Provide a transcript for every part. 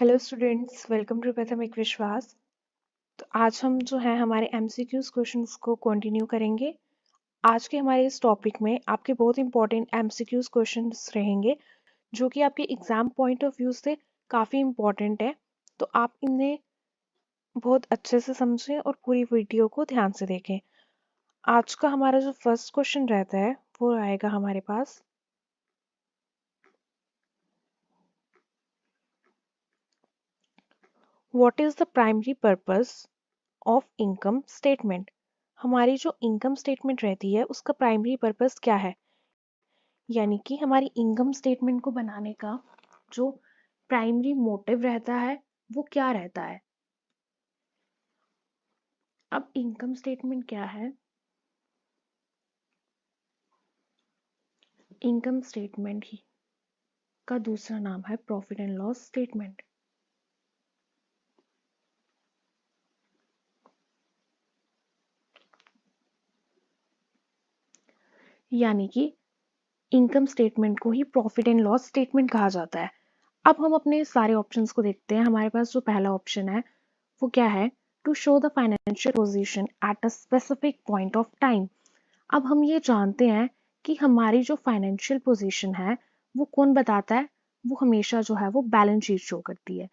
Hello students, welcome to प्रथमिक विश्वास। तो आज हम जो है हमारे एमसीक्यूज क्वेश्चंस को कंटिन्यू करेंगे। आज के हमारे इस टॉपिक में आपके बहुत इंपॉर्टेंट एमसीक्यूज क्वेश्चंस रहेंगे जो कि आपके एग्जाम पॉइंट ऑफ व्यू से काफ़ी इंपॉर्टेंट है। तो आप इन्हें बहुत अच्छे से समझें और पूरी वीडियो को ध्यान से देखें। आज का हमारा जो फर्स्ट क्वेश्चन रहता है वो आएगा हमारे पास। What is the primary purpose of income statement? हमारी जो इनकम स्टेटमेंट रहती है उसका प्राइमरी पर्पस क्या है, यानी कि हमारी इनकम स्टेटमेंट को बनाने का जो प्राइमरी मोटिव रहता है वो क्या रहता है। अब इनकम स्टेटमेंट क्या है? इनकम स्टेटमेंट ही का दूसरा नाम है प्रॉफिट एंड लॉस स्टेटमेंट। यानी कि इनकम स्टेटमेंट को ही प्रॉफिट एंड लॉस स्टेटमेंट कहा जाता है। अब हम अपने सारे ऑप्शंस को देखते हैं। हमारे पास जो पहला ऑप्शन है वो क्या है? To show the financial position at a specific point of time. अब हम ये जानते हैं कि हमारी जो फाइनेंशियल पोजीशन है वो कौन बताता है? वो हमेशा जो है वो बैलेंस शीट शो करती है।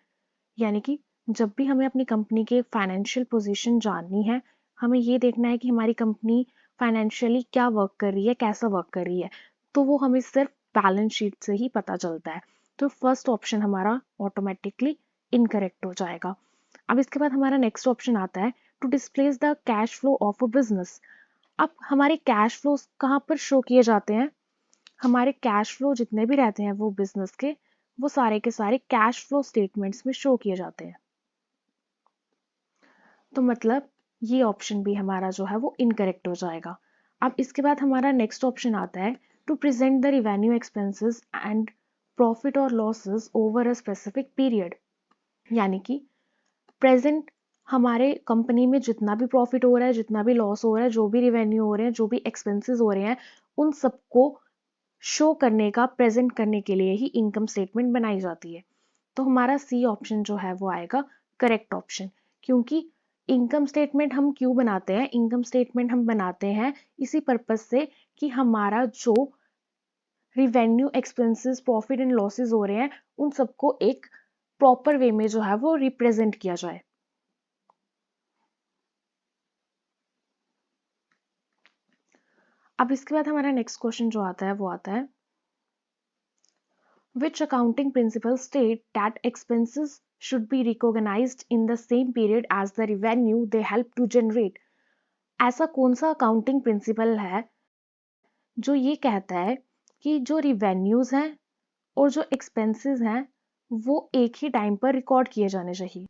यानी कि जब भी हमें अपनी कंपनी के फाइनेंशियल पोजीशन जाननी है, हमें ये देखना है कि हमारी कंपनी फाइनेंशियली क्या वर्क कर रही है, कैसा वर्क कर रही है, तो वो हमें सिर्फ बैलेंस शीट से ही पता चलता है। तो फर्स्ट ऑप्शन हमारा ऑटोमेटिकली इनकरेक्ट हो जाएगा। अब इसके बाद हमारा नेक्स्ट ऑप्शन आता है to displace the cash flow of a business. अब हमारे कैश फ्लोज कहाँ पर शो किए जाते हैं? हमारे कैश फ्लो जितने भी रहते हैं वो बिजनेस के, वो सारे के सारे कैश फ्लो स्टेटमेंट्स में शो किए जाते हैं। तो मतलब ये ऑप्शन भी हमारा जो है वो इनकरेक्ट हो जाएगा। अब इसके बाद हमारा नेक्स्ट ऑप्शन आता है to present the revenue expenses and profit और losses over a specific period. यानी कि प्रेजेंट हमारे कंपनी में जितना भी प्रॉफिट हो रहा है, जितना भी लॉस हो रहा है, जो भी रिवेन्यू हो रहे हैं, जो भी एक्सपेंसेस हो रहे हैं, उन सबको शो करने का, प्रेजेंट करने के लिए ही इनकम स्टेटमेंट बनाई जाती है। तो हमारा सी ऑप्शन जो है वो आएगा करेक्ट ऑप्शन। क्योंकि इनकम स्टेटमेंट हम क्यों बनाते हैं? इनकम स्टेटमेंट हम बनाते हैं इसी पर्पज से कि हमारा जो revenue, expenses, profit and losses हो रहे हैं उन सबको एक प्रॉपर वे में जो है वो रिप्रेजेंट किया जाए। अब इसके बाद हमारा नेक्स्ट क्वेश्चन जो आता है वो आता है which accounting principles state that expenses should be recognized in the same period as the revenue they help to generate? ऐसा कौन सा अकाउंटिंग प्रिंसिपल है जो ये कहता है कि जो रिवेन्यूज हैं और जो एक्सपेंसेस हैं वो एक ही टाइम पर रिकॉर्ड किए जाने चाहिए?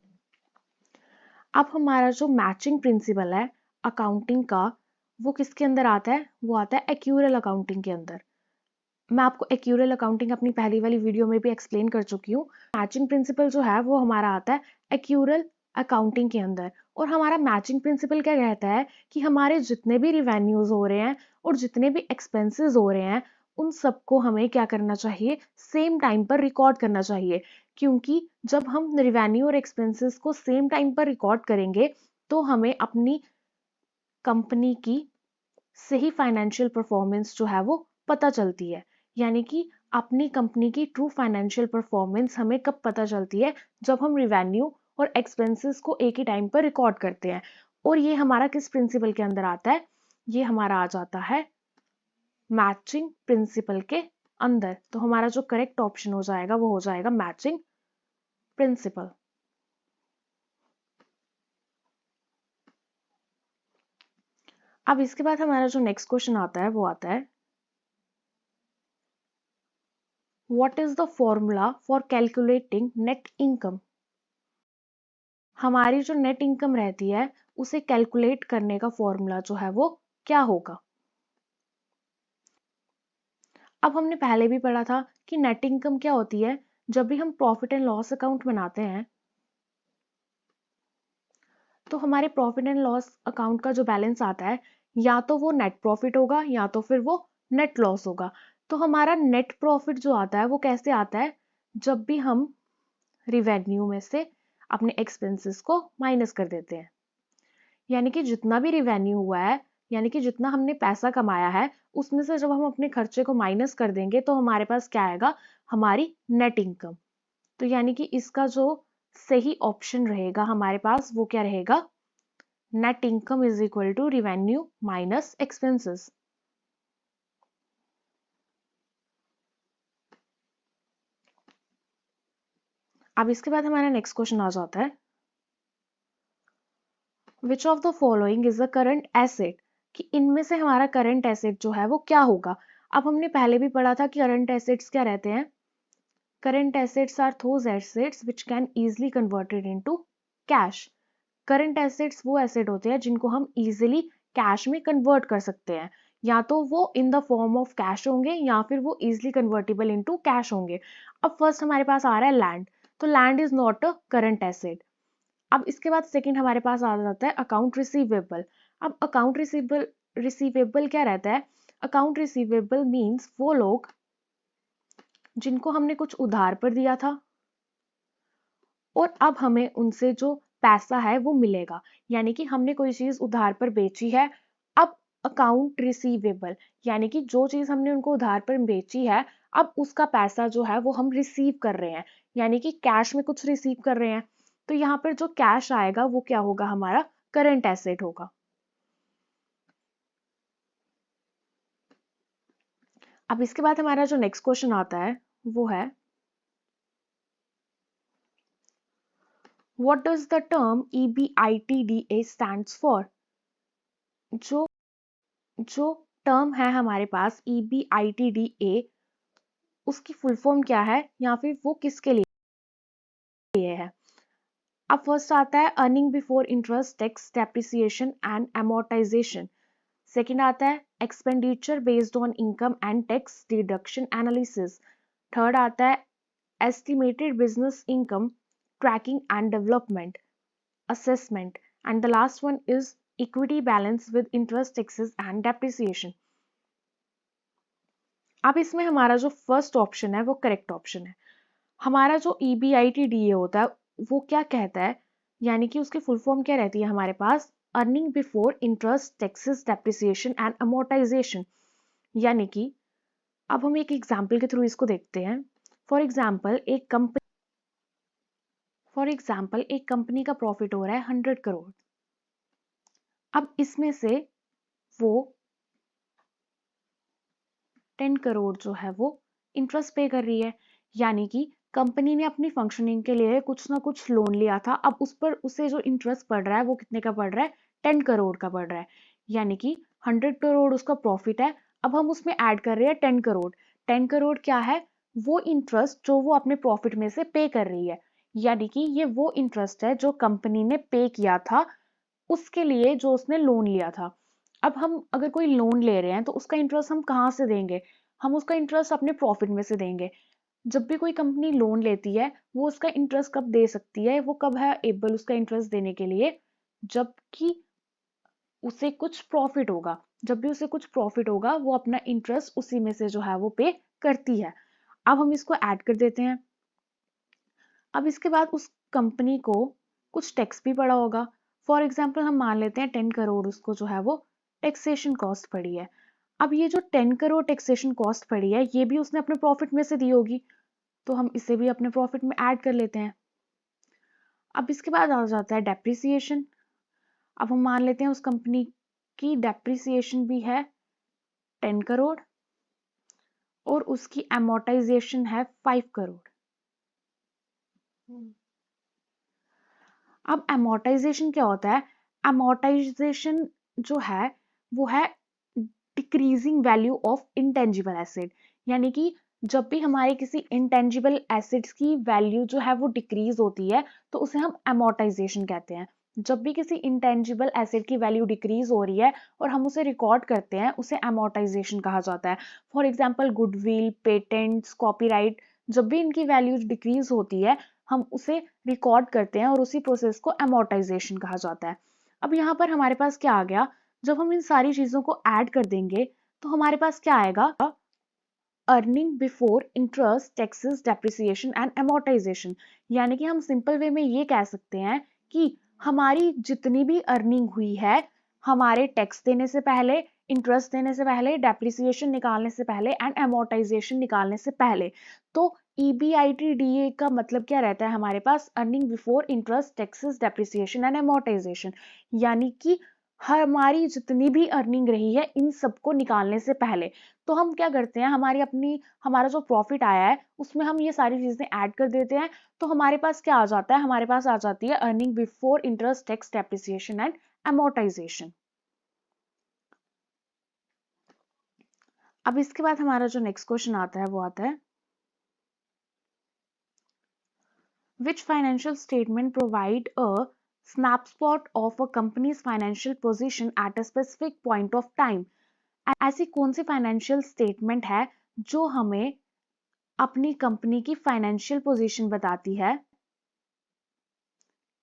अब हमारा जो मैचिंग प्रिंसिपल है अकाउंटिंग का वो किसके अंदर आता है? वो आता है एक्यूरल अकाउंटिंग के अंदर। मैं आपको एक्यूरल अकाउंटिंग अपनी पहली वाली वीडियो में भी एक्सप्लेन कर चुकी हूँ। मैचिंग प्रिंसिपल जो है वो हमारा आता है एक्यूरल अकाउंटिंग के अंदर। और हमारा मैचिंग प्रिंसिपल क्या कहता है कि हमारे जितने भी रिवेन्यूज हो रहे हैं और जितने भी एक्सपेंसेस हो रहे हैं उन सबको हमें क्या करना चाहिए? सेम टाइम पर रिकॉर्ड करना चाहिए। क्योंकि जब हम रिवेन्यू और एक्सपेंसेस को सेम टाइम पर रिकॉर्ड करेंगे तो हमें अपनी कंपनी की सही फाइनेंशियल परफॉर्मेंस जो है वो पता चलती है। यानी कि अपनी कंपनी की ट्रू फाइनेंशियल परफॉर्मेंस हमें कब पता चलती है? जब हम रिवेन्यू और एक्सपेंसेस को एक ही टाइम पर रिकॉर्ड करते हैं। और ये हमारा किस प्रिंसिपल के अंदर आता है? ये हमारा आ जाता है मैचिंग प्रिंसिपल के अंदर। तो हमारा जो करेक्ट ऑप्शन हो जाएगा वो हो जाएगा मैचिंग प्रिंसिपल। अब इसके बाद हमारा जो नेक्स्ट क्वेश्चन आता है वो आता है what is the formula for calculating net income? हमारी जो नेट इनकम रहती है उसे कैलकुलेट करने का फॉर्मूला जो है वो क्या होगा? अब हमने पहले भी पढ़ा था कि नेट इनकम क्या होती है। जब भी हम प्रॉफिट एंड लॉस अकाउंट बनाते हैं तो हमारे प्रॉफिट एंड लॉस अकाउंट का जो बैलेंस आता है या तो वो नेट प्रॉफिट होगा या तो फिर वो नेट लॉस होगा। तो हमारा नेट प्रॉफिट जो आता है वो कैसे आता है? जब भी हम रिवेन्यू में से अपने एक्सपेंसेस को माइनस कर देते हैं। यानी कि जितना भी रिवेन्यू हुआ है, यानी कि जितना हमने पैसा कमाया है, उसमें से जब हम अपने खर्चे को माइनस कर देंगे तो हमारे पास क्या आएगा, हमारी नेट इनकम। तो यानी कि इसका जो सही ऑप्शन रहेगा हमारे पास वो क्या रहेगा, net income is equal to revenue minus expenses. अब इसके बाद हमारा नेक्स्ट क्वेश्चन आ जाता है, which of the following is a current asset, कि इनमें से हमारा करंट एसेट जो है वो क्या होगा। अब हमने पहले भी पढ़ा था कि करंट एसेट्स क्या रहते हैं, current assets are those assets which can easily converted into cash। Current assets वो एसेट होते हैं जिनको हम इजीली कैश में कन्वर्ट कर सकते हैं, या तो वो in the form of cash होंगे या फिर वो इजीली कन्वर्टेबल इनटू कैश होंगे। अब फर्स्ट हमारे पास आ रहा है लैंड, तो land is not a current asset. अब इसके बाद सेकंड हमारे पास आ जाता है अकाउंट रिसीवेबल। अब अकाउंट रिसीवेबल क्या रहता है, अकाउंट रिसीवेबल मीन्स वो लोग जिनको हमने कुछ उधार पर दिया था और अब हमें उनसे जो पैसा है वो मिलेगा, यानी कि हमने कोई चीज उधार पर बेची है। अब अकाउंट रिसीवेबल यानी कि जो चीज हमने उनको उधार पर बेची है, अब उसका पैसा जो है वो हम रिसीव कर रहे हैं, यानी कि कैश में कुछ रिसीव कर रहे हैं। तो यहाँ पर जो कैश आएगा वो क्या होगा, हमारा करंट एसेट होगा। अब इसके बाद हमारा जो नेक्स्ट क्वेश्चन आता है वो है, what does the term EBITDA stands for. जो जो टर्म है हमारे पास EBITDA, उसकी फुल फॉर्म क्या है या फिर वो किसके लिए है। अब फर्स्ट आता है earning before interest tax depreciation and amortization। Second आता है expenditure based on income and tax deduction analysis. Third आता है estimated business income tracking and development assessment, and the last one is equity balance with interest taxes and depreciation। अब इसमें हमारा जो first option है वो करेक्ट ऑप्शन है। हमारा जो EBITDA होता है वो क्या कहता है, यानी कि उसकी फुल फॉर्म क्या रहती है हमारे पास, earning before interest taxes depreciation and amortization. यानी कि अब हम एक एग्जाम्पल के थ्रू इसको देखते हैं। फॉर एग्जाम्पल एक कंपनी का प्रॉफिट हो रहा है 100 करोड़। अब इसमें से वो 10 करोड़ जो है वो इंटरेस्ट पे कर रही है, यानी कि कंपनी ने अपनी फंक्शनिंग के लिए कुछ ना कुछ लोन लिया था। अब उस पर उसे जो इंटरेस्ट पड़ रहा है वो कितने का पड़ रहा है, 10 करोड़ का पड़ रहा है। यानी कि 100 करोड़ उसका प्रॉफिट है, अब हम उसमें ऐड कर रहे हैं 10 करोड़। 10 करोड़ क्या है, वो इंटरेस्ट जो वो अपने प्रॉफिट में से पे कर रही है, यानी कि ये वो इंटरेस्ट है जो कंपनी ने पे किया था उसके लिए जो उसने लोन लिया था। अब हम अगर कोई लोन ले रहे हैं तो उसका इंटरेस्ट हम कहाँ से देंगे, हम उसका इंटरेस्ट अपने प्रॉफिट में से देंगे। जब भी कोई कंपनी लोन लेती है वो उसका इंटरेस्ट कब दे सकती है, वो कब है एबल उसका इंटरेस्ट देने के लिए, जबकि उसे कुछ प्रॉफिट होगा। जब भी उसे कुछ प्रॉफिट होगा वो अपना इंटरेस्ट उसी में से जो है वो पे करती है। अब हम इसको ऐड कर देते हैं। अब इसके बाद उस कंपनी को कुछ टैक्स भी पड़ा होगा। फॉर एग्जाम्पल हम मान लेते हैं 10 करोड़ उसको जो है वो टैक्सेशन कॉस्ट पड़ी है। अब ये जो 10 करोड़ टैक्सेशन कॉस्ट पड़ी है ये भी उसने अपने प्रॉफिट में से दी होगी, तो हम इसे भी अपने प्रॉफिट में ऐड कर लेते हैं। अब इसके बाद आ जाता है डेप्रिसिएशन। अब हम मान लेते हैं उस कंपनी की डेप्रिसिएशन भी है 10 करोड़ और उसकी एमोर्टाइजेशन है 5 करोड़। अब एमोर्टाइजेशन क्या होता है, एमोर्टाइजेशन जो है वो है decreasing value of intangible asset. यानी कि जब भी हमारे किसी इंटेंजिबल एसेट्स की वैल्यू जो है वो डिक्रीज होती है तो उसे हम एमोर्टाइजेशन कहते हैं। जब भी किसी इंटेंजिबल एसेट की वैल्यू डिक्रीज हो रही है और हम उसे रिकॉर्ड करते हैं उसे एमोर्टाइजेशन कहा जाता है। For example goodwill, patents, copyright, जब भी इनकी वैल्यू डिक्रीज होती है हम उसे रिकॉर्ड करते हैं और उसी प्रोसेस को एमोर्टाइजेशन कहा जाता है। अब यहाँ पर हमारे पास क्या आ गया, जब हम इन सारी चीजों को ऐड कर देंगे तो हमारे पास क्या आएगा, earning before interest, taxes, depreciation and amortization। यानी कि हम सिंपल वे में ये कह सकते हैं कि हमारी जितनी भी अर्निंग हुई है, हमारे टैक्स देने से पहले, इंटरेस्ट देने से पहले, डेप्रिसिएशन निकालने से पहले एंड amortization निकालने से पहले। तो EBITDA का मतलब क्या रहता है हमारे पास? Earning before interest, taxes, depreciation and amortization। यानी कि हमारी जितनी भी अर्निंग रही है इन सबको निकालने से पहले। तो हम क्या करते हैं, हमारा जो प्रॉफिट आया है उसमें हम ये सारी चीजें ऐड कर देते हैं। तो हमारे पास क्या आ जाता है? हमारे पास आ जाती है earning before interest, tax, depreciation and amortization। अब इसके बाद हमारा जो नेक्स्ट क्वेश्चन आता है वो आता है, which financial statement provide a snapshot of a company's financial position at a specific point of time। ऐसी कौन सी फाइनेंशियल स्टेटमेंट है जो हमें अपनी कंपनी की फाइनेंशियल पोजीशन बताती है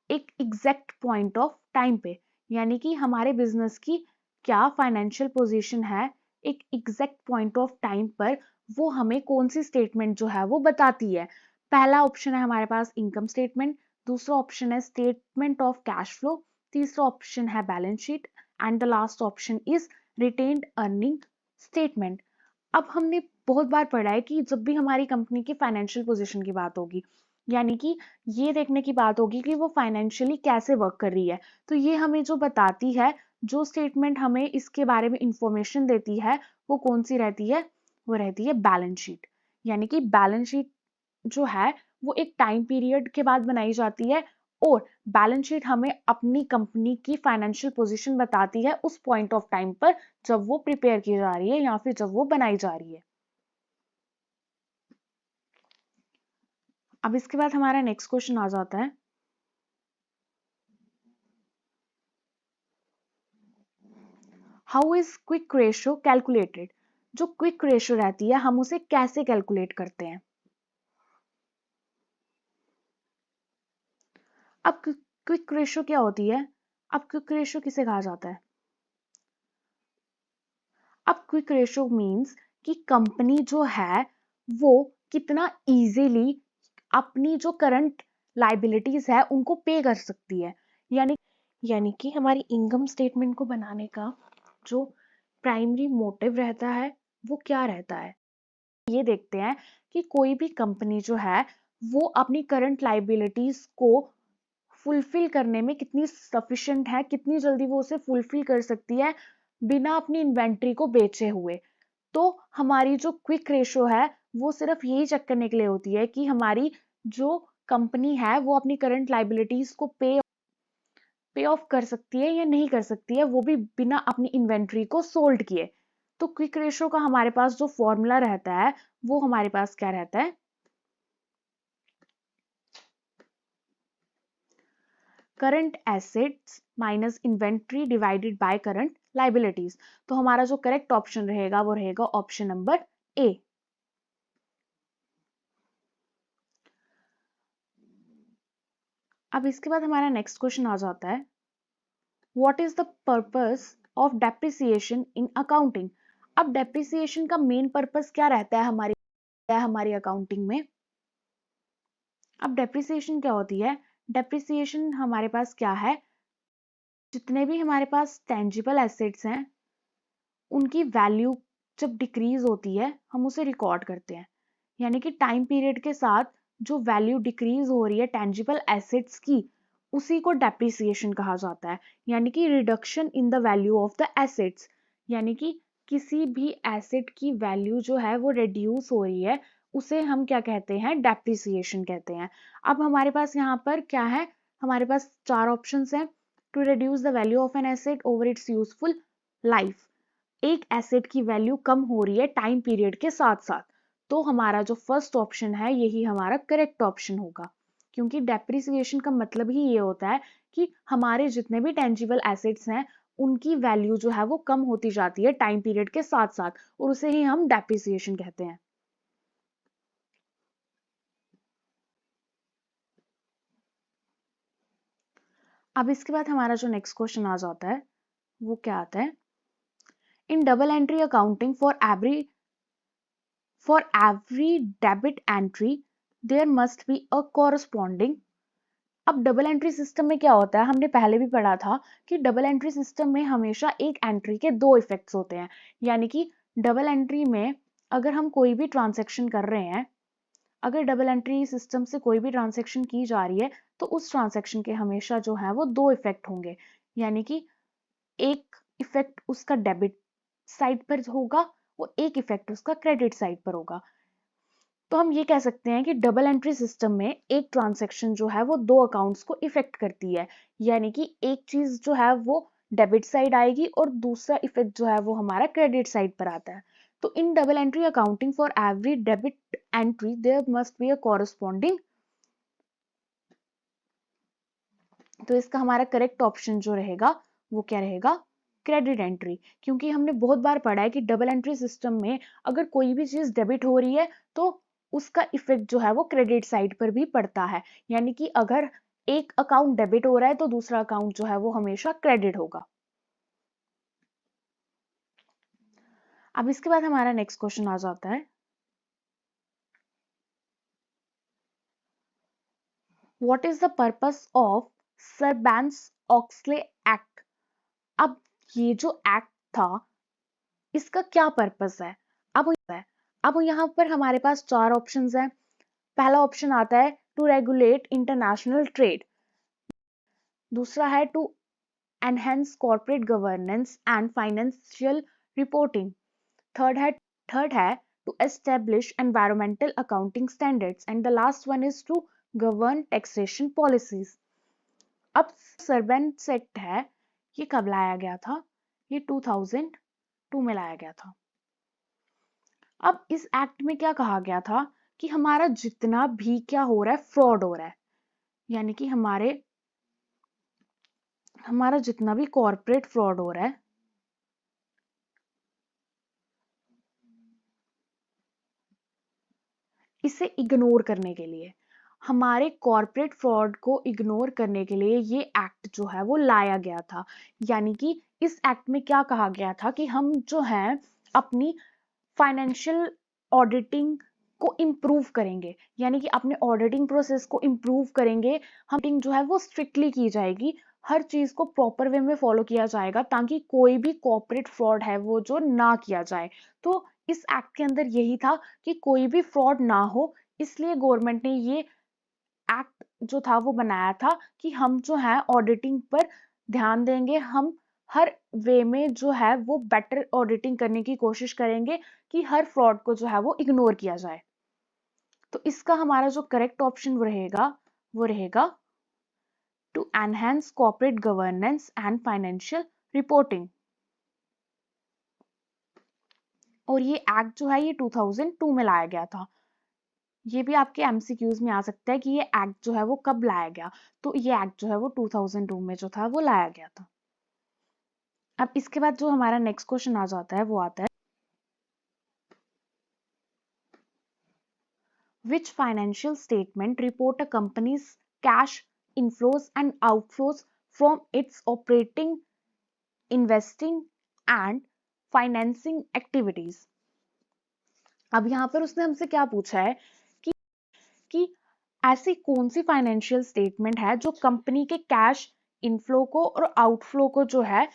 एक एग्जैक्ट पॉइंट ऑफ टाइम पे? यानी कि हमारे बिजनेस की क्या फाइनेंशियल पोजीशन है एक एग्जैक्ट पॉइंट ऑफ टाइम पर, वो हमें कौन सी स्टेटमेंट जो है वो बताती है। पहला ऑप्शन है हमारे पास इनकम स्टेटमेंट, दूसरा ऑप्शन है स्टेटमेंट ऑफ कैश फ्लो, तीसरा ऑप्शन है balance sheet and the last option is retained earning statement. अब हमने बहुत बार पढ़ा है कि जब भी हमारी कंपनी की फाइनेंशियल पोजीशन की बात होगी, यानी कि ये देखने की बात होगी कि वो फाइनेंशियली कैसे वर्क कर रही है, तो ये हमें जो बताती है, जो स्टेटमेंट हमें इसके बारे में इंफॉर्मेशन देती है, वो कौन सी रहती है? वो रहती है बैलेंस शीट। यानी कि बैलेंस शीट जो है वो एक टाइम पीरियड के बाद बनाई जाती है, और बैलेंस शीट हमें अपनी कंपनी की फाइनेंशियल पोजीशन बताती है उस पॉइंट ऑफ टाइम पर जब वो प्रिपेयर की जा रही है या फिर जब वो बनाई जा रही है। अब इसके बाद हमारा नेक्स्ट क्वेश्चन आ जाता है, how is quick ratio calculated? जो क्विक रेशियो रहती है हम उसे कैसे कैलकुलेट करते हैं? अब क्विक रेशियो क्या होती है? अब क्विक रेशियो किसे कहा जाता है? अब क्विक रेशियो मींस कि कंपनी जो है वो कितना इजीली अपनी जो करंट लाइबिलिटीज है उनको पे कर सकती है। यानी यानी कि हमारी इनकम स्टेटमेंट को बनाने का जो प्राइमरी मोटिव रहता है वो क्या रहता है? ये देखते हैं कि कोई भी कंपनी जो है वो अपनी करंट लाइबिलिटीज को फुलफिल करने में कितनी सफिशिएंट है, कितनी जल्दी वो उसे फुलफिल कर सकती है बिना अपनी इन्वेंट्री को बेचे हुए। तो हमारी जो क्विक रेशो है वो सिर्फ यही चेक करने के लिए होती है कि हमारी जो कंपनी है वो अपनी करंट लाइबिलिटीज को पे ऑफ कर सकती है या नहीं कर सकती है, वो भी बिना अपनी इन्वेंट्री को सोल्ड किए। तो क्विक रेशो का हमारे पास जो फॉर्मूला रहता है वो हमारे पास क्या रहता है? Current assets minus inventory divided by current liabilities. तो हमारा जो करेक्ट ऑप्शन रहेगा वो रहेगा ऑप्शन नंबर ए। अब इसके बाद हमारा नेक्स्ट क्वेश्चन आ जाता है, what is the purpose of depreciation in accounting? अब डेप्रिसिएशन का मेन पर्पस क्या रहता है हमारी अकाउंटिंग में? अब डेप्रिसिएशन क्या होती है? डेप्रिसिएशन हमारे पास क्या है, जितने भी हमारे पास टेंजिबल एसेट्स हैं उनकी वैल्यू जब डिक्रीज होती है हम उसे रिकॉर्ड करते हैं। यानी कि टाइम पीरियड के साथ जो वैल्यू डिक्रीज हो रही है टेंजिबल एसेट्स की, उसी को डेप्रिसिएशन कहा जाता है। यानी कि reduction in the value of the assets. यानी कि किसी भी एसेट की वैल्यू जो है वो रिड्यूस हो रही है, उसे हम क्या कहते हैं? डेप्रिसिएशन कहते हैं। अब हमारे पास यहाँ पर क्या है? हमारे पास चार ऑप्शंस हैं। To reduce the value of an asset over its useful life, एक एसेट की वैल्यू कम हो रही है टाइम पीरियड के साथ साथ, तो हमारा जो फर्स्ट ऑप्शन है यही हमारा करेक्ट ऑप्शन होगा। क्योंकि डेप्रिसिएशन का मतलब ही ये होता है कि हमारे जितने भी टेंजिबल एसेट्स हैं उनकी वैल्यू जो है वो कम होती जाती है टाइम पीरियड के साथ साथ, और उसे ही हम डेप्रिसिएशन कहते हैं। अब इसके बाद हमारा जो नेक्स्ट क्वेश्चन आ जाता है वो क्या आता है, इन double entry accounting for every For every debit entry, there must be a corresponding. अब डबल एंट्री सिस्टम में क्या होता है, हमने पहले भी पढ़ा था कि डबल एंट्री सिस्टम में हमेशा एक एंट्री के दो इफेक्ट्स होते हैं। यानी कि डबल एंट्री में अगर हम कोई भी ट्रांजैक्शन कर रहे हैं, अगर डबल एंट्री सिस्टम से कोई भी ट्रांजैक्शन की जा रही है, तो उस ट्रांजैक्शन के हमेशा जो है वो दो इफेक्ट होंगे। यानी कि एक इफेक्ट उसका डेबिट साइड पर होगा और एक इफेक्ट उसका क्रेडिट साइड पर होगा। तो हम ये कह सकते हैं कि डबल एंट्री सिस्टम में एक ट्रांजैक्शन जो है वो दो अकाउंट्स को इफेक्ट करती है। यानी कि एक चीज जो है वो डेबिट साइड आएगी और दूसरा इफेक्ट जो है वो हमारा क्रेडिट साइड पर आता है। तो in double entry accounting for every debit entry there must be a corresponding. तो इसका हमारा करेक्ट ऑप्शन जो रहेगा वो क्या रहेगा, क्रेडिट एंट्री। क्योंकि हमने बहुत बार पढ़ा है कि डबल एंट्री सिस्टम में अगर कोई भी चीज डेबिट हो रही है तो उसका इफेक्ट जो है वो क्रेडिट साइड पर भी पड़ता है। यानी कि अगर एक अकाउंट डेबिट हो रहा है तो दूसरा अकाउंट जो है वो हमेशा क्रेडिट होगा। अब इसके बाद हमारा नेक्स्ट क्वेश्चन आ जाता है, what is the purpose of Sarbanes Oxley act. अब ये जो एक्ट था इसका क्या पर्पस है। अब यहाँ पर हमारे पास चार ऑप्शंस हैं। पहला ऑप्शन आता है टू रेगुलेट इंटरनेशनल ट्रेड, दूसरा है to enhance corporate governance and financial reporting, third है to establish environmental accounting standards and the last one is to govern taxation policies. अब सर्वेंट्स एक्ट है, ये कब लाया गया था, ये 2002 में लाया गया था। अब इस एक्ट में क्या कहा गया था कि हमारा जितना भी क्या हो रहा है, फ्रॉड हो रहा है, यानी कि हमारा जितना भी कॉर्पोरेट फ्रॉड हो रहा है, इसे इग्नोर करने के लिए, हमारे कॉर्पोरेट फ्रॉड को इग्नोर करने के लिए ये एक्ट जो है वो लाया गया था। यानी कि इस एक्ट में क्या कहा गया था कि हम जो है अपनी फाइनेंशियल ऑडिटिंग को इम्प्रूव करेंगे, यानी कि अपने ऑडिटिंग प्रोसेस को इम्प्रूव करेंगे। हम जो है वो स्ट्रिक्टली की जाएगी, हर चीज को प्रॉपर वे में फॉलो किया जाएगा ताकि कोई भी कॉर्पोरेट फ्रॉड है वो जो ना किया जाए। तो इस एक्ट के अंदर यही था कि कोई भी फ्रॉड ना हो, इसलिए गवर्नमेंट ने ये एक्ट जो था वो बनाया था कि हम जो है ऑडिटिंग पर ध्यान देंगे, हम हर वे में जो है वो बेटर ऑडिटिंग करने की कोशिश करेंगे कि हर फ्रॉड को जो है वो इग्नोर किया जाए। तो इसका हमारा जो करेक्ट ऑप्शन वो रहेगा to enhance corporate governance and financial reporting. और ये एक्ट जो है ये 2002 में लाया गया था। ये भी आपके एमसीक्यूज में आ सकता है कि ये एक्ट जो है वो कब लाया गया, तो ये एक्ट जो है वो 2002 में जो था वो लाया गया था। अब इसके बाद जो हमारा नेक्स्ट क्वेश्चन आ जाता है वो आता है, which financial statement report a company's cash inflows and outflows from its operating, investing and financing activities। अब यहाँ पर उसने हमसे क्या पूछा है कि ऐसी कौन सी फाइनेंशियल स्टेटमेंट है जो कंपनी के कैश इनफ्लो को और आउटफ्लो को जो है,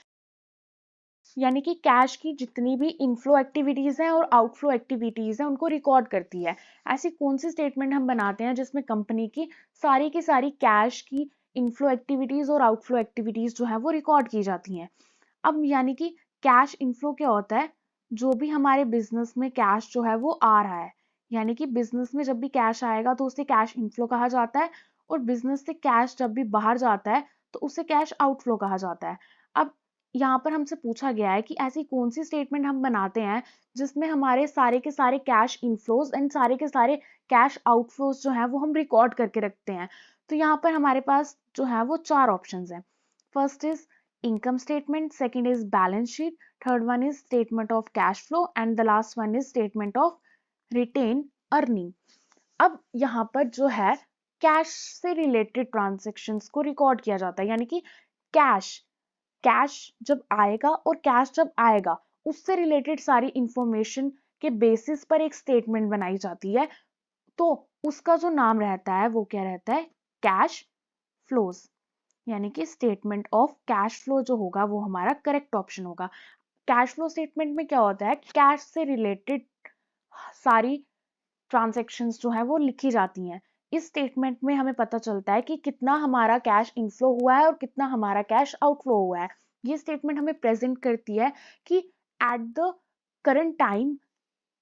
यानी कि कैश की जितनी भी इनफ्लो एक्टिविटीज हैं और आउटफ्लो एक्टिविटीज हैं उनको रिकॉर्ड करती है। ऐसी कौन सी स्टेटमेंट हम बनाते हैं जिसमें कंपनी की सारी कैश की इनफ्लो एक्टिविटीज और आउटफ्लो एक्टिविटीज जो है वो रिकॉर्ड की जाती हैं। अब यानी कि कैश इनफ्लो क्या होता है, जो भी हमारे बिजनेस में कैश जो है वो आ रहा है, यानी कि बिजनेस में जब भी कैश आएगा तो उसे कैश इनफ्लो कहा जाता है, और बिजनेस से कैश जब भी बाहर जाता है तो उसे कैश आउटफ्लो कहा जाता है। अब यहाँ पर हमसे पूछा गया है कि ऐसी कौन सी स्टेटमेंट हम बनाते हैं जिसमें हमारे सारे के सारे कैश इनफ्लोज एंड सारे के सारे कैश आउटफ्लोज जो है वो हम रिकॉर्ड करके रखते हैं। तो यहाँ पर हमारे पास जो है वो चार ऑप्शंस हैं। First is income statement, second is balance sheet, third one is statement of cash flow and the last one is statement of retained earning। अब यहाँ पर जो है कैश से रिलेटेड ट्रांजेक्शन्स को रिकॉर्ड किया जाता है, यानी कि कैश कैश जब आएगा और कैश जब आएगा उससे रिलेटेड सारी इंफॉर्मेशन के बेसिस पर एक स्टेटमेंट बनाई जाती है, तो उसका जो नाम रहता है वो क्या रहता है, कैश फ्लोज। यानी कि स्टेटमेंट ऑफ कैश फ्लो जो होगा वो हमारा करेक्ट ऑप्शन होगा। कैश फ्लो स्टेटमेंट में क्या होता है, कैश से रिलेटेड सारी ट्रांजैक्शंस जो है वो लिखी जाती हैं। इस स्टेटमेंट में हमें पता चलता है कि कितना हमारा कैश इनफ्लो हुआ है और कितना हमारा कैश आउटफ्लो हुआ है। ये स्टेटमेंट हमें प्रेजेंट करती है कि एट द करंट टाइम,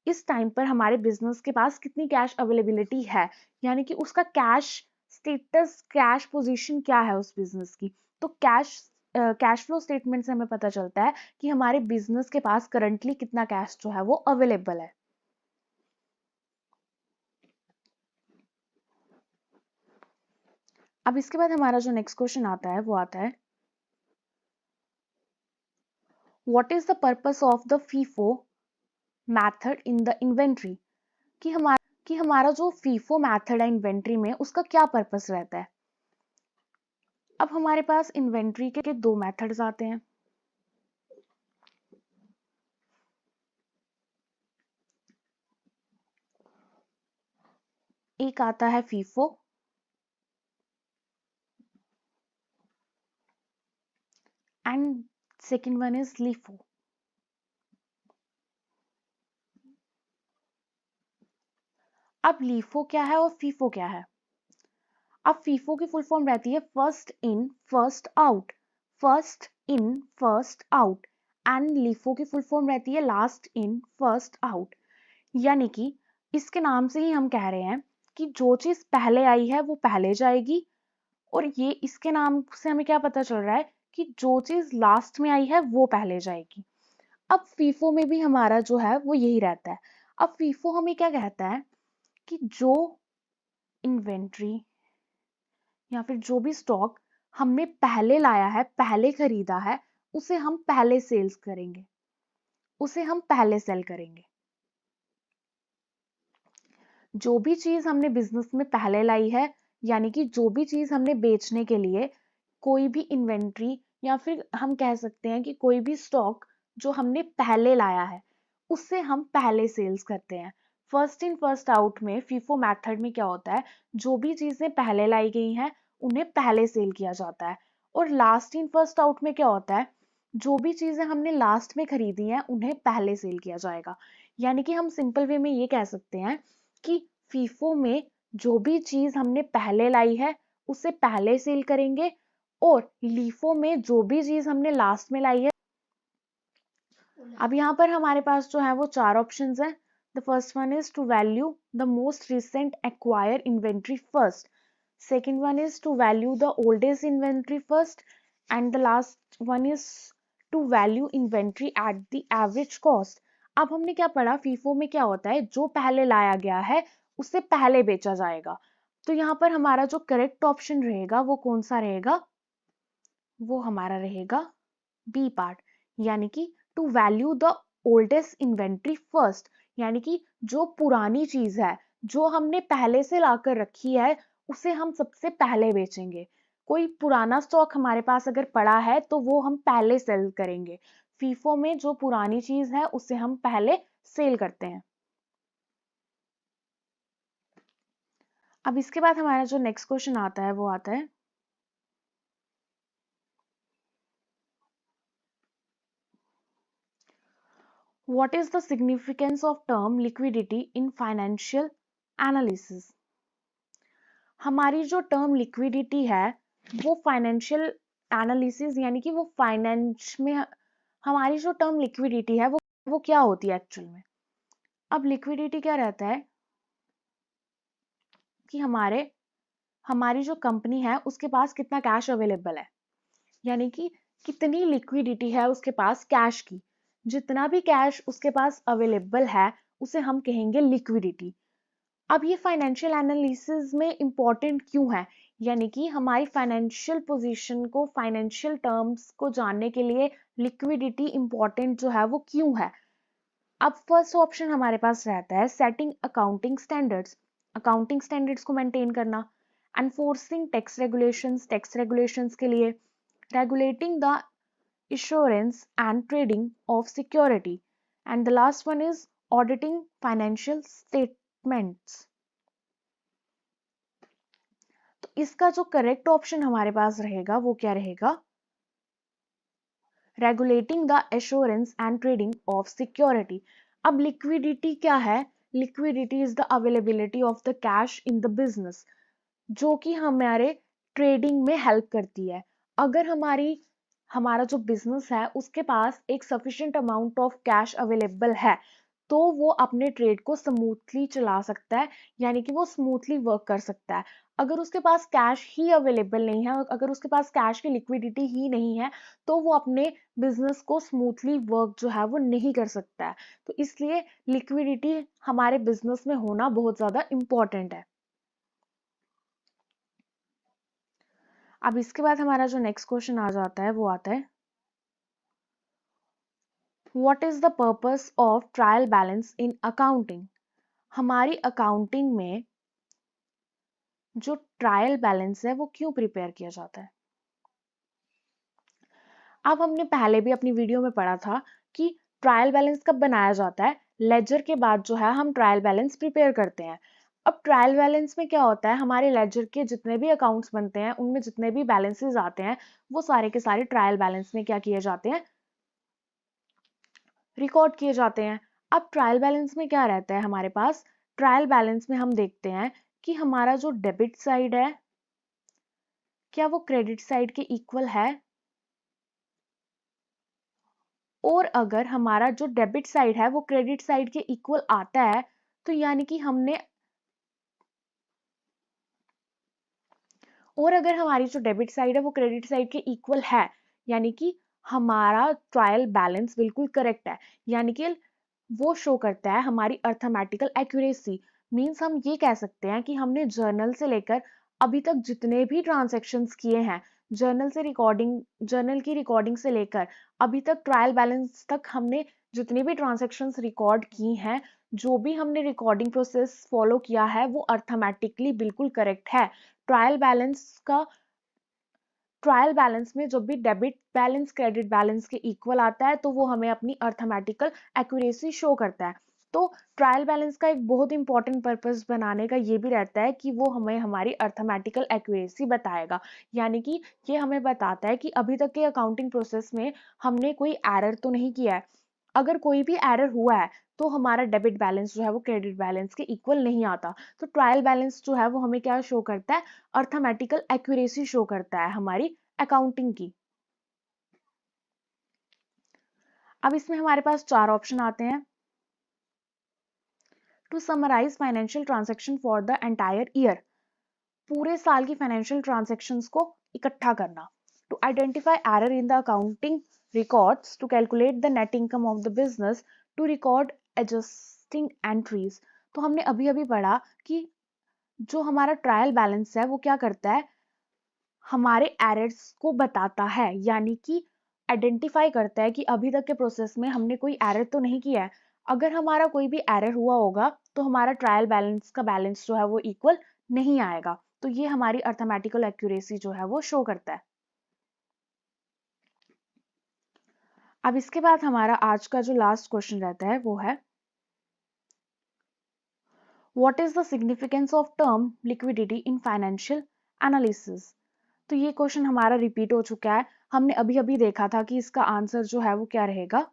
इस टाइम पर हमारे बिजनेस के पास कितनी कैश अवेलेबिलिटी है, यानी कि उसका कैश स्टेटस, कैश पोजीशन क्या है उस बिजनेस की। तो कैश फ्लो स्टेटमेंट से हमें पता चलता है कि हमारे बिजनेस के पास करंटली कितना कैश जो है वो अवेलेबल है। अब इसके बाद हमारा जो नेक्स्ट क्वेश्चन आता है वो आता है, what is the purpose of the FIFO method in the inventory, कि हमारा जो फीफो मैथड है इन्वेंट्री में उसका क्या पर्पस रहता है। अब हमारे पास इन्वेंट्री के दो मेथड्स आते हैं। एक आता है FIFO and second one is LIFO. अब लीफो क्या है और फीफो क्या है। अब फीफो की फुल फॉर्म रहती है first in first out, first in first out, and LIFO की फुल फॉर्म रहती है लास्ट इन फर्स्ट आउट। यानी कि इसके नाम से ही हम कह रहे हैं कि जो चीज पहले आई है वो पहले जाएगी, और ये इसके नाम से हमें क्या पता चल रहा है कि जो चीज लास्ट में आई है वो पहले जाएगी। अब फीफो में भी हमारा जो है वो यही रहता है। अब फीफो हमें क्या कहता है कि जो इन्वेंट्री या फिर जो भी स्टॉक हमने पहले लाया है, पहले खरीदा है, उसे हम पहले सेल्स करेंगे, उसे हम पहले सेल करेंगे। जो भी चीज हमने बिजनेस में पहले लाई है, यानी कि जो भी चीज हमने बेचने के लिए कोई भी इन्वेंट्री या फिर हम कह सकते हैं कि कोई भी स्टॉक जो हमने पहले लाया है उससे हम पहले सेल्स करते हैं। फर्स्ट इन फर्स्ट आउट में फीफो मेथड में क्या होता है, जो भी चीजें पहले लाई गई हैं उन्हें पहले सेल किया जाता है। और लास्ट इन फर्स्ट आउट में क्या होता है, जो भी चीजें हमने लास्ट में खरीदी हैं उन्हें पहले सेल किया जाएगा। यानी कि हम सिंपल वे में ये कह सकते हैं कि फीफो में जो भी चीज हमने पहले लाई है उसे पहले सेल करेंगे, और लीफो में जो भी चीज हमने लास्ट में लाई है। अब यहाँ पर हमारे पास जो है वो चार ऑप्शंस हैं। The first one is to value the most recent acquire inventory first, second one is to value the oldest inventory first, and the last one is to value inventory at the average cost. अब हमने क्या पढ़ा, FIFO में क्या होता है, जो पहले लाया गया है उसे पहले बेचा जाएगा। तो यहाँ पर हमारा जो करेक्ट ऑप्शन रहेगा वो कौन सा रहेगा, वो हमारा रहेगा बी पार्ट, यानी कि to value the oldest inventory first. यानी कि जो पुरानी चीज है, जो हमने पहले से लाकर रखी है, उसे हम सबसे पहले बेचेंगे। कोई पुराना स्टॉक हमारे पास अगर पड़ा है तो वो हम पहले सेल करेंगे। फीफो में जो पुरानी चीज है उसे हम पहले सेल करते हैं। अब इसके बाद हमारा जो नेक्स्ट क्वेश्चन आता है वो आता है, what is the significance of term liquidity in financial analysis। हमारी जो टर्म लिक्विडिटी है वो फाइनेंशियल एनालिसिस, यानी कि वो फाइनेंस में हमारी जो टर्म लिक्विडिटी है वो क्या होती है एक्चुअल में। अब लिक्विडिटी क्या रहता है कि हमारी जो कंपनी है उसके पास कितना कैश अवेलेबल है, यानी कि कितनी लिक्विडिटी है उसके पास कैश की। जितना भी कैश उसके पास अवेलेबल है उसे हम कहेंगे लिक्विडिटी। अब ये फाइनेंशियल एनालिसिस में इंपॉर्टेंट क्यों है, यानी कि हमारी फाइनेंशियल पोजीशन को, फाइनेंशियल टर्म्स को जानने के लिए लिक्विडिटी इंपॉर्टेंट जो है वो क्यों है। अब फर्स्ट ऑप्शन हमारे पास रहता है setting accounting standards, accounting standards को मेंटेन करना, एनफोर्सिंग टैक्स रेगुलेशंस के लिए, regulating the issuance and trading of security, and the last one is auditing financial statements. तो इसका जो करेक्ट ऑप्शन हमारे पास रहेगा वो क्या रहेगा? Regulating the assurance and trading of security. अब लिक्विडिटी क्या है? Liquidity is the availability of the cash in the business, जो कि हमारे ट्रेडिंग में हेल्प करती है। अगर हमारा जो बिजनेस है उसके पास एक sufficient amount of cash available है तो वो अपने ट्रेड को स्मूथली चला सकता है, यानी कि वो स्मूथली वर्क कर सकता है। अगर उसके पास कैश ही अवेलेबल नहीं है, अगर उसके पास कैश की लिक्विडिटी ही नहीं है, तो वो अपने बिजनेस को स्मूथली वर्क जो है वो नहीं कर सकता है। तो इसलिए लिक्विडिटी हमारे बिजनेस में होना बहुत ज्यादा इंपॉर्टेंट है। अब इसके बाद हमारा जो नेक्स्ट क्वेश्चन आ जाता है वो आता है, what is the purpose of trial balance in accounting. हमारी अकाउंटिंग में जो ट्रायल बैलेंस है वो क्यों प्रिपेयर किया जाता है? अब हमने पहले भी अपनी वीडियो में पढ़ा था कि ट्रायल बैलेंस कब बनाया जाता है? लेजर के बाद जो है हम ट्रायल बैलेंस प्रिपेयर करते हैं। अब ट्रायल बैलेंस में क्या होता है, हमारे लेजर के जितने भी अकाउंट्स बनते हैं उनमें जितने भी बैलेंसेस आते हैं वो सारे के सारे ट्रायल बैलेंस में क्या किए जाते हैं? रिकॉर्ड किए जाते हैं। अब ट्रायल बैलेंस में क्या रहता है हमारे पास? ट्रायल बैलेंस में हम देखते हैं कि हमारा जो डेबिट साइड है क्या वो क्रेडिट साइड के इक्वल है, और अगर हमारा जो डेबिट साइड है वो क्रेडिट साइड के इक्वल आता है तो यानी कि हमने, और अगर हमारी जो डेबिट साइड है वो क्रेडिट साइड के इक्वल है, यानी कि हमारा ट्रायल बैलेंस बिल्कुल करेक्ट है, यानी कि वो शो करता है हमारी अर्थमेटिकल एक्यूरेसी। मींस हम ये कह सकते हैं कि हमने जर्नल से लेकर अभी तक जितने भी ट्रांजैक्शंस किए हैं, जर्नल की रिकॉर्डिंग से लेकर अभी तक ट्रायल बैलेंस तक हमने जितनी भी ट्रांजैक्शंस रिकॉर्ड की हैं, जो भी हमने रिकॉर्डिंग प्रोसेस फॉलो किया है वो अर्थमेटिकली बिल्कुल करेक्ट है। ट्रायल बैलेंस का ट्रायल बैलेंस में जब भी डेबिट बैलेंस क्रेडिट बैलेंस के इक्वल आता है तो वो हमें अपनी अर्थमेटिकल एक्यूरेसी शो करता है। तो ट्रायल बैलेंस का एक बहुत इंपॉर्टेंट पर्पस बनाने का ये भी रहता है कि वो हमें हमारी अर्थमेटिकल एक्यूरेसी बताएगा, यानी कि ये हमें बताता है कि अभी तक के अकाउंटिंग प्रोसेस में हमने कोई एरर तो नहीं किया है। अगर कोई भी एरर हुआ है तो हमारा डेबिट बैलेंस जो है वो क्रेडिट बैलेंस के इक्वल नहीं आता। तो ट्रायल बैलेंस जो है वो हमें क्या शो करता है? अर्थमेटिकल एक्यूरेसी शो करता है हमारी अकाउंटिंग की। अब इसमें हमारे पास 4 ऑप्शन आते हैं। To summarise financial transaction for the entire year, पूरे साल की फाइनेंशियल ट्रांजैक्शंस को इकट्ठा करना। To identify error in the accounting records, to calculate the net income of the business, to record adjusting entries. तो हमने अभी अभी पढ़ा कि जो हमारा ट्रायल बैलेंस है वो क्या करता है? हमारे एरर्स को बताता है, यानी कि आइडेंटिफाई करता है कि अभी तक के प्रोसेस में हमने कोई एरर तो नहीं किया है। अगर हमारा कोई भी एरर हुआ होगा तो हमारा ट्रायल बैलेंस का बैलेंस जो है वो इक्वल नहीं आएगा। तो ये हमारी अर्थमेटिकल एक्यूरेसी जो है वो शो करता है। अब इसके बाद हमारा आज का जो लास्ट क्वेश्चन रहता है वो है, what is the significance of term liquidity in financial analysis. तो ये क्वेश्चन हमारा रिपीट हो चुका है, हमने अभी अभी देखा था कि इसका आंसर जो है वो क्या रहेगा।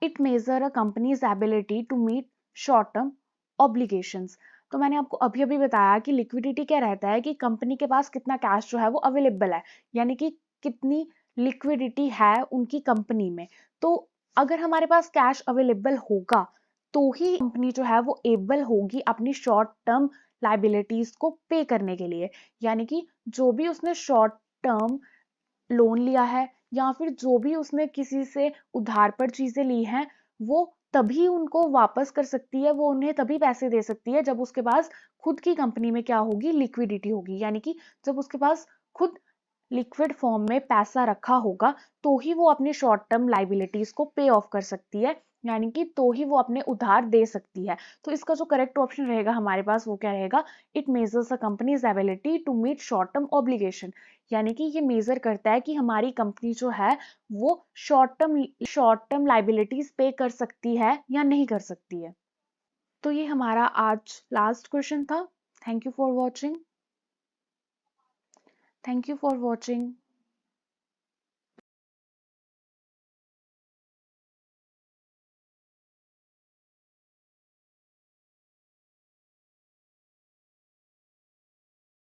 It measure a company's ability to meet short term obligations. तो मैंने आपको अभी अभी बताया कि लिक्विडिटी क्या रहता है कि कंपनी के पास कितना कैश जो है वो अवेलेबल है, यानी कि कितनी लिक्विडिटी है उनकी कंपनी में। तो अगर हमारे पास कैश अवेलेबल होगा तो ही कंपनी जो है वो एबल होगी अपनी शॉर्ट टर्म लाइबिलिटीज को पे करने के लिए, यानी कि जो भी उसने शॉर्ट टर्म लोन लिया है या फिर जो भी उसने किसी से उधार पर चीजें ली हैं वो तभी उनको वापस कर सकती है, वो उन्हें तभी पैसे दे सकती है जब उसके पास खुद की कंपनी में क्या होगी? लिक्विडिटी होगी, यानी कि जब उसके पास खुद लिक्विड फॉर्म में पैसा रखा होगा तो ही वो अपनी शॉर्ट टर्म लाइबिलिटीज को पे ऑफ कर सकती है, यानी कि तो ही वो अपने उधार दे सकती है। तो इसका जो करेक्ट ऑप्शन रहेगा हमारे पास वो क्या रहेगा, it measures a company's ability to meet short term obligation, यानी कि ये मेजर करता है कि हमारी कंपनी जो है वो शॉर्ट टर्म लाइबिलिटीज पे कर सकती है या नहीं कर सकती है। तो ये हमारा आज लास्ट क्वेश्चन था। Thank you for watching. Thank you for watching.